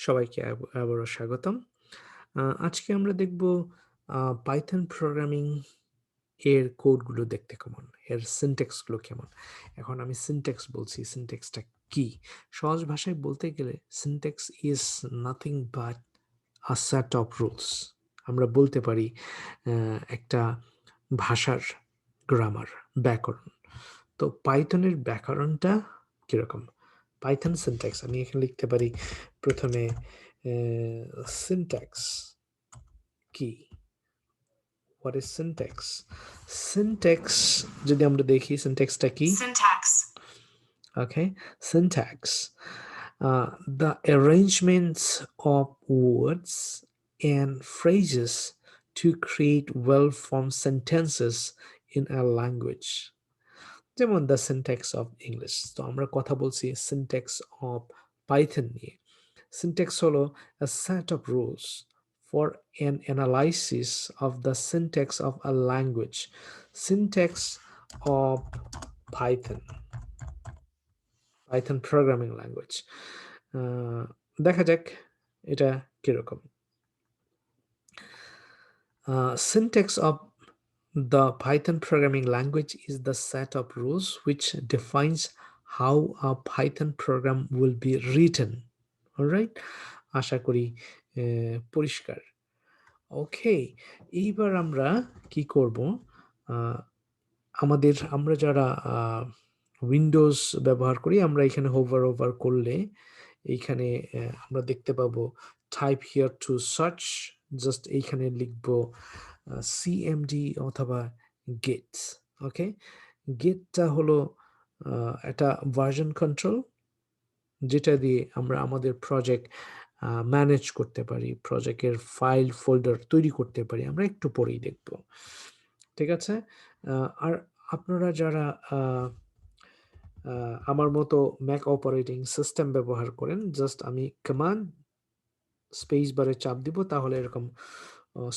সবাইকে আবারও স্বাগতম। আজকে আমরা দেখব পাইথন প্রোগ্রামিং এর কোডগুলো দেখতে কেমন, এর সিনট্যাক্স গুলো কেমন। এখন আমি সিনট্যাক্স বলছি, সিনট্যাক্সটা কি? সহজ ভাষায় বলতে গেলে syntax is nothing but a set of rules. আমরা বলতে পারি একটা ভাষার গ্রামার, ব্যাকরণ। তো পাইথনের ব্যাকরণটা কিরকম? পাইথন সিনট্যাক্স আমি এখানে লিখতে পারি প্রথমে সিনট্যাক্স কি, হোয়াট ইজ সিনট্যাক্স। সিনট্যাক্স যদি আমরা দেখি সিনট্যাক্সটা কি, ওকে, syntax the arrangements of words and phrases to create well-formed sentences in a language, যেমন দ্য সিনট্যাক্স অফ ইংলিশ। তো আমরা কথা বলছি সিনট্যাক্স অফ পাইথন নিয়ে। সিনট্যাক্স হলো a set of rules for an analysis of the syntax of a language. Syntax of Python, Python programming language. দেখা যাক এটা কিরকম। Syntax of the Python programming language is the set of rules which defines how a Python program will be written. Alright? আশা করি পরিষ্কার। ওকে, এইবার আমরা কি করব? আমরা যারা উইন্ডোজ ব্যবহার করি, আমরা এখানে হোভার করলে এইখানে আমরা দেখতে পাবো type here to search. Just এইখানে লিখবো সিএমডি অথবা গেটস। ওকে, গেটটা হলো একটা ভার্সন কন্ট্রোল, যেটা দিয়ে আমরা আমাদের প্রজেক্ট ম্যানেজ করতে পারি, প্রজেক্টের ফাইল ফোল্ডার তৈরি করতে পারি। আমরা একটু পরেই দেখব, ঠিক আছে? আর আপনারা যারা আমার মতো ম্যাক অপারেটিং সিস্টেম ব্যবহার করেন, জাস্ট আমি কমান্ড স্পেস বারে চাপ দিব, তাহলে এরকম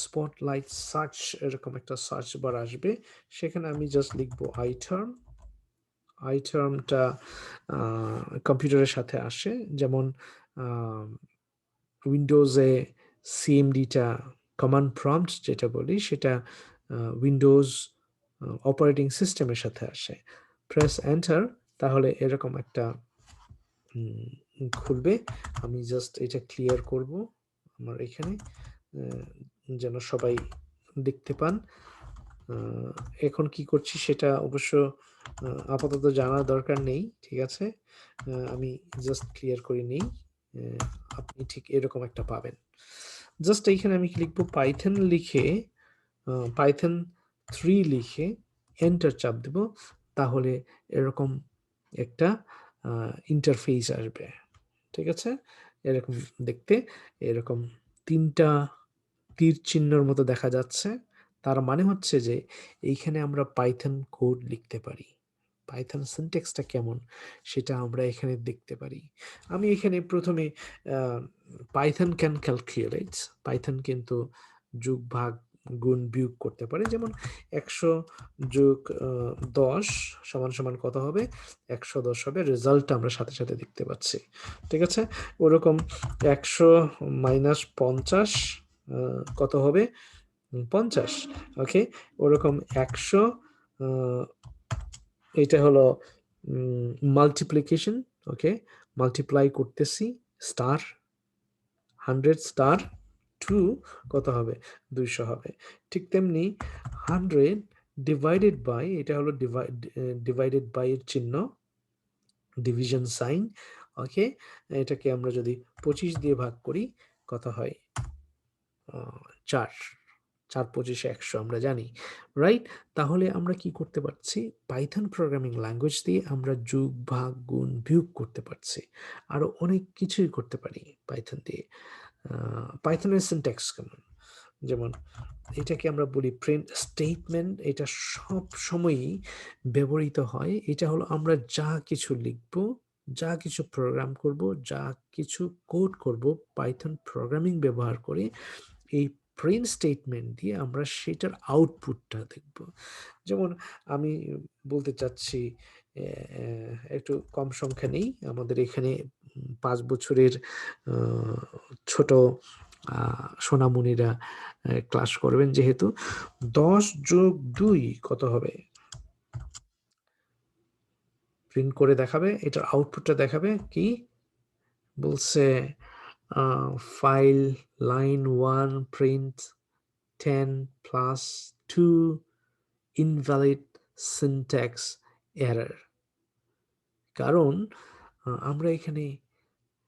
স্পটলাইট সার্চ এরকম একটা সার্চ বার আসবে। সেখানে আমি জাস্ট লিখবো আইটার্ম। আইটার্মটা কম্পিউটারের সাথে আসে, যেমন উইন্ডোজে সিএমডিটা কমান্ড প্রম্পট যেটা বলি, সেটা উইন্ডোজ অপারেটিং সিস্টেমের সাথে আসে। প্রেস এন্টার, তাহলে এরকম একটা খুলবে। আমি জাস্ট এটা ক্লিয়ার করব আমার এখানে, যেন সবাই দেখতে পান। এখন কি করছি সেটা অবশ্য আপাতত জানার দরকার নেই, ঠিক আছে? আমি জাস্ট ক্লিয়ার করে নিই। আপনি ঠিক এরকম একটা পাবেন। জাস্ট এইখানে আমি লিখবো পাইথন, লিখে পাইথন 3 লিখে এন্টার চাপ দেব, তাহলে এরকম একটা ইন্টারফেস আসবে, ঠিক আছে? এরকম দেখতে, এরকম 3টা তীর চিহ্নের মতো দেখা যাচ্ছে। তার মানে হচ্ছে যে এইখানে আমরা পাইথন কোড লিখতে পারি। পাইথন সিনট্যাক্সটা কেমন সেটা আমরা এখানে দেখতে পারি। আমি এখানে প্রথমে পাইথন ক্যান ক্যালকুলেট, পাইথন কিন্তু যোগ ভাগ গুণ বিয়োগ করতে পারে। যেমন 100 যোগ 10 সমান সমান কত হবে? 110 হবে। রেজাল্টটা আমরা সাথে সাথে দেখতে পাচ্ছি, ঠিক আছে? ওরকম 100 মাইনাস 50 কত হবে? 50। ওকে, ওরকম 100 এটা হলো মাল্টিপ্লিকেশন। ওকে, মাল্টিপ্লাই করতেছি, স্টার 100 স্টার 2 কত হবে? 200 হবে। ঠিক তেমনি 100 ডিভাইডেড বাই, এটা হলো ডিভাইডেড বাই এর চিহ্ন, ডিভিশন সাইন। ওকে, এটাকে আমরা যদি 25 দিয়ে ভাগ করি কত হয়? 4। 4 25 100 আমরা জানি, রাইট? তাহলে আমরা কি করতে পারছি? পাইথন প্রোগ্রামিং ল্যাঙ্গুয়েজ দিয়ে আমরা যোগ ভাগ গুণ বিয়োগ করতে পারছি, আরো অনেক কিছুই করতে পারি পাইথন দিয়ে। পাইথনের সিনট্যাক্স কেমন? যেমন এটাকে আমরা বলি প্রিন্ট স্টেটমেন্ট। এটা সব সময়ই ব্যবহৃত হয়। এটা হলো আমরা যা কিছু লিখব, যা কিছু প্রোগ্রাম করব, যা কিছু কোড করব পাইথন প্রোগ্রামিং ব্যবহার করে, এই প্রিন্ট স্টেটমেন্ট দিয়ে আমরা সেটার আউটপুটটা দেখব। যেমন আমি বলতে চাচ্ছি একটু কম সংখ্যা নেই, আমাদের এখানে 5 বছরের ছোট সোনামণিরা ক্লাস করবেন যেহেতু। 10 যোগ 2 কত হবে? প্রিন্ট করে দেখাবে, এটার আউটপুটটা দেখাবে কি বলছে, file line 1 print 10 plus 2 invalid syntax error। কারণ আমরা এখানে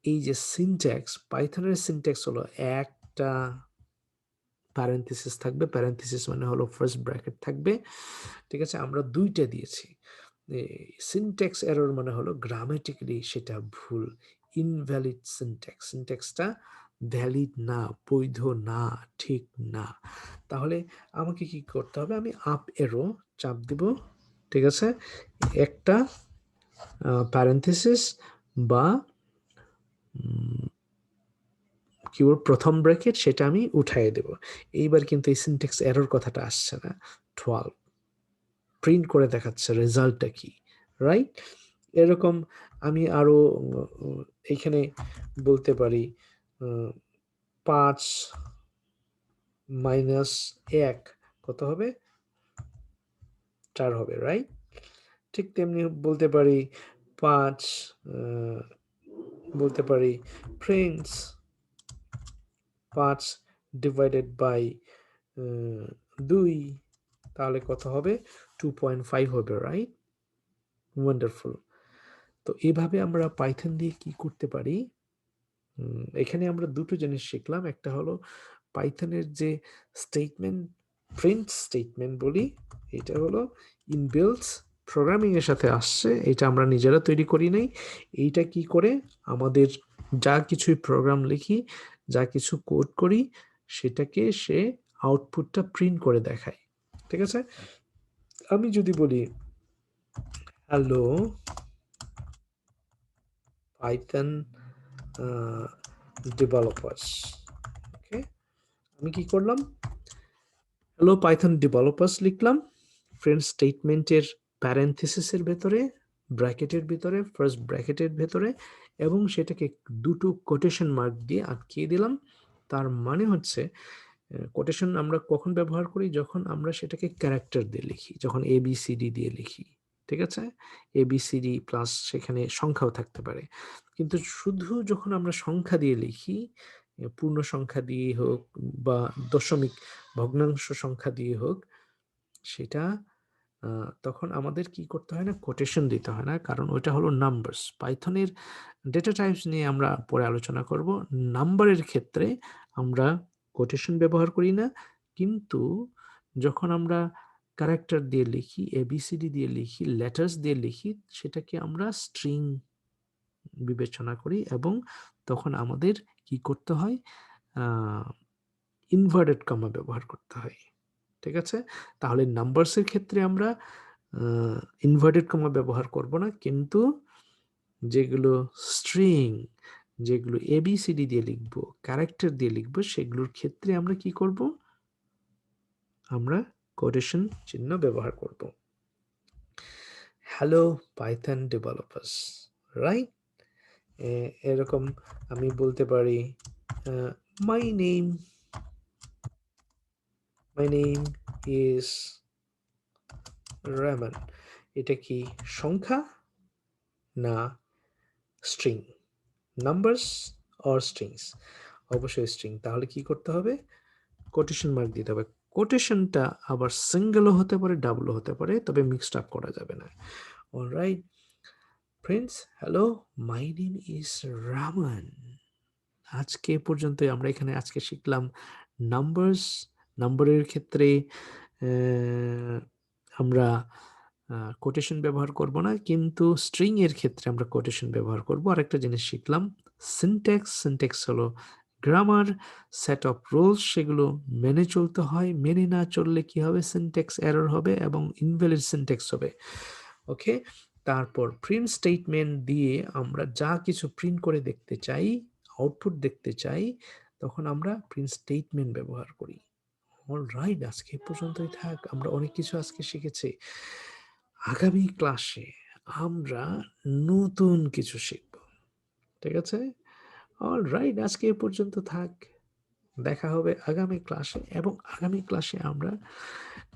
এই যে সিনট্যাক্স, পাইথনের সিনট্যাক্স হলো একটা প্যারেনথেসিস থাকবে, প্যারেনথেসিস মানে হলো ফার্স্ট ব্র্যাকেট থাকবে, ঠিক আছে? আমরা দুইটা দিয়েছি। সিনট্যাক্স এরর মানে হলো গ্রামেটিক্যালি সেটা ভুল, ইনভ্যালিড সিনট্যাক্স, সিনট্যাক্সটা ভ্যালিড না, বৈধ না, ঠিক না। তাহলে আমাকে কি করতে হবে? আমি আপ এরো চাপ দিব, ঠিক আছে? একটা প্যারেনথেসিস বা কিওয়ার্ড প্রথম ব্র্যাকেট সেটা আমি উঠাইয়ে দেব। এইবার কিন্তু এই সিনট্যাক্স এরর কথাটা আসছে না। 12 প্রিন্ট করে দেখাচ্ছে রেজাল্টটা কি, রাইট? এরকম আমি আরো এইখানে বলতে পারি 5 মাইনাস 1 কত হবে? 4 হবে, রাইট? ঠিক তেমনি বলতে পারি 5 বলতে পারি প্রিন্টস 5 ডিভাইডেড বাই 2, তাহলে কত হবে? 2.5 হবে, রাইট? ওয়ান্ডারফুল। তো এইভাবে আমরা পাইথন দিয়ে কি করতে পারি? এখানে আমরা দুটো জিনিস শিখলাম। একটা হলো পাইথনের যে স্টেটমেন্ট, প্রিন্ট স্টেটমেন্ট বলি, এটা হলো ইনবিল্টস প্রোগ্রামিং এর সাথে আসছে, এটা আমরা নিজেরা তৈরি করি নাই। এইটা কি করে আমাদের যা কিছুই প্রোগ্রাম লিখি, যা কিছু কোড করি, সেটাকে সে আউটপুটটা প্রিন্ট করে দেখায়, ঠিক আছে? আমি যদি বলি হ্যালো পাইথন ডেভেলপার্স, ওকে, আমি কি করলাম? হ্যালো পাইথন ডেভেলপার্স লিখলাম, ফ্রেন্ড স্টেটমেন্টের প্যারেনথেসিসের ভেতরে, ব্র্যাকেটের ভিতরে, ফার্স্ট ব্র্যাকেটের ভেতরে, এবং সেটাকে দুটো কোটেশন মার্ক দিয়ে আটকিয়ে দিলাম। তার মানে হচ্ছে কোটেশন আমরা কখন ব্যবহার করি? যখন আমরা সেটাকে ক্যারেক্টার দিয়ে লিখি, যখন ABCD দিয়ে লিখি, ঠিক আছে? ABCD প্লাস সেখানে সংখ্যাও থাকতে পারে। কিন্তু শুধু যখন আমরা সংখ্যা দিয়ে লিখি, পূর্ণ সংখ্যা দিয়ে হোক বা দশমিক ভগ্নাংশ সংখ্যা দিয়ে হোক, সেটা তখন আমাদের কি করতে হয় না, কোটেশন দিতে হয় না, কারণ ওইটা হলো নাম্বারস। পাইথনের ডেটা টাইপস নিয়ে আমরা পরে আলোচনা করব। নাম্বারের ক্ষেত্রে আমরা কোটেশন ব্যবহার করি না, কিন্তু যখন আমরা ক্যারেক্টার দিয়ে লিখি, ABCD দিয়ে লিখি, লেটার্স দিয়ে লিখি, সেটাকে আমরা স্ট্রিং বিবেচনা করি, এবং তখন আমাদের কি করতে হয়? ইনভার্টেড কমা ব্যবহার করতে হয়, ঠিক আছে? তাহলে নাম্বারসের ক্ষেত্রে আমরা ইনভার্টেড কমা ব্যবহার করব না, কিন্তু যেগুলো স্ট্রিং, যেগুলো ABCD দিয়ে লিখবো, ক্যারেক্টার দিয়ে লিখবো, সেগুলোর ক্ষেত্রে আমরা কি করব? আমরা কোটেশন চিহ্ন ব্যবহার করব। Hello Python developers, right? এরকম আমি বলতে পারি মাই নেম ইজ রামান। এটা কি সংখ্যা না স্ট্রিং? Numbers or strings? অবশ্যই স্ট্রিং। তাহলে কি করতে হবে? কোটেশন মার্ক দিতে হবে। কোটেশনটা আবার সিঙ্গেলও হতে পারে, ডাবলও হতে পারে, তবে মিক্সড আপ করা যাবে না। Alright friends, hello my name is Raman. আজকে এ পর্যন্তই। আমরা এখানে আজকে শিখলাম নাম্বারস। নাম্বারের ক্ষেত্রে আমরা কোটেশন ব্যবহার করব না, কিন্তু স্ট্রিং এর ক্ষেত্রে আমরা কোটেশন ব্যবহার করব। আরেকটা জিনিস শিখলাম সিনট্যাক্স। সিনট্যাক্স হলো গ্রামার, সেট অফ রুলস, সেগুলো মেনে চলতে হয়। মেনে না চললে কি হবে? সিনট্যাক্স এরর হবে এবং ইনভ্যালিড সিনট্যাক্স হবে, ওকে? তারপর প্রিন্ট স্টেটমেন্ট দিয়ে আমরা যা কিছু প্রিন্ট করে দেখতে চাই, আউটপুট দেখতে চাই, তখন আমরা প্রিন্ট স্টেটমেন্ট ব্যবহার করি। অলরাইট, আজকে এ পর্যন্তই থাক। আমরা অনেক কিছু আজকে শিখেছি। আগামী ক্লাসে আমরা নতুন কিছু শিখব, ঠিক আছে? অলরাইট, আজকে এ পর্যন্ত থাক। দেখা হবে আগামী ক্লাসে এবং আগামী ক্লাসে আমরা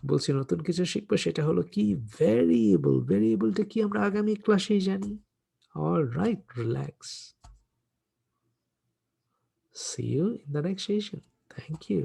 বলছি নতুন কিছু শিখবো, সেটা হলো কি ভেরিয়েবল। ভেরিয়েবলটা কি আমরা আগামী ক্লাসেই জানি। Alright, relax. See you in the next session. Thank you.